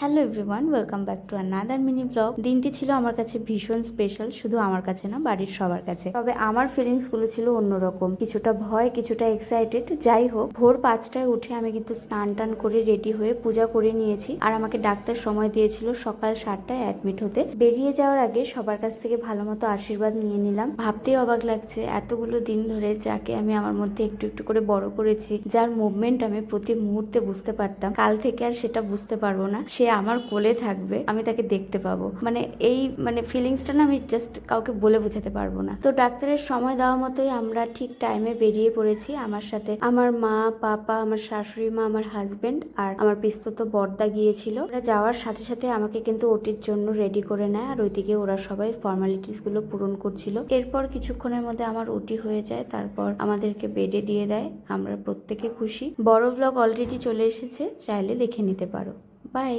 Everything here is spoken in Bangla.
Hello everyone, welcome back to another mini blog. দিনটি ছিল আমার কাছে ভীষণ স্পেশাল, শুধু আমার কাছে না, বাড়ির সবার কাছে। তবে আমার ফিলিংসগুলো ছিল অন্যরকম, কিছুটা ভয়, কিছুটা এক্সাইটেড। যাই হোক, ভোর 5টায় উঠে আমি কিন্তু স্নান টান করে রেডি হয়ে পূজা করে নিয়েছি। আর আমাকে ডাক্তার সময় দিয়েছিল সকাল 7টায় অ্যাডমিট হতে। বেরিয়ে যাওয়ার আগে সবার কাছ থেকে ভালো মতো আশীর্বাদ নিয়ে নিলাম। ভাবতেই অবাক লাগছে, এতগুলো দিন ধরে যাকে আমি আমার মধ্যে একটু একটু করে বড় করেছি, যার মুভমেন্ট আমি প্রতি মুহূর্তে বুঝতে পারতাম, কাল থেকে আর সেটা বুঝতে পারবো না। সে আমার কোলে থাকবে, আমি তাকে দেখতে পাবো। এই ফিলিংসটা না, আমি জাস্ট কাউকে বলে বোঝাতে পারবো না। তো ডাক্তারের সময় দেওয়া মতোই আমরা ঠিক টাইমে বেরিয়ে পড়েছি। আমার সাথে আমার মা, পাপা, আমার শাশুড়ি মা, আমার হাজবেন্ড আর আমার পিস্তত বড়দা গিয়েছিল। ওরা যাওয়ার সাথে সাথে আমাকে কিন্তু ওটির জন্য রেডি করে নেয়, আর ওইদিকে ওরা সবাই ফর্মালিটিস গুলো পূরণ করছিল। এরপর কিছুক্ষণের মধ্যে আমার ওটি হয়ে যায়, তারপর আমাদেরকে বেডে দিয়ে দেয়। আমরা প্রত্যেকে খুশি। বড় ব্লগ অলরেডি চলে এসেছে, চাইলে দেখে নিতে পারো। বাই।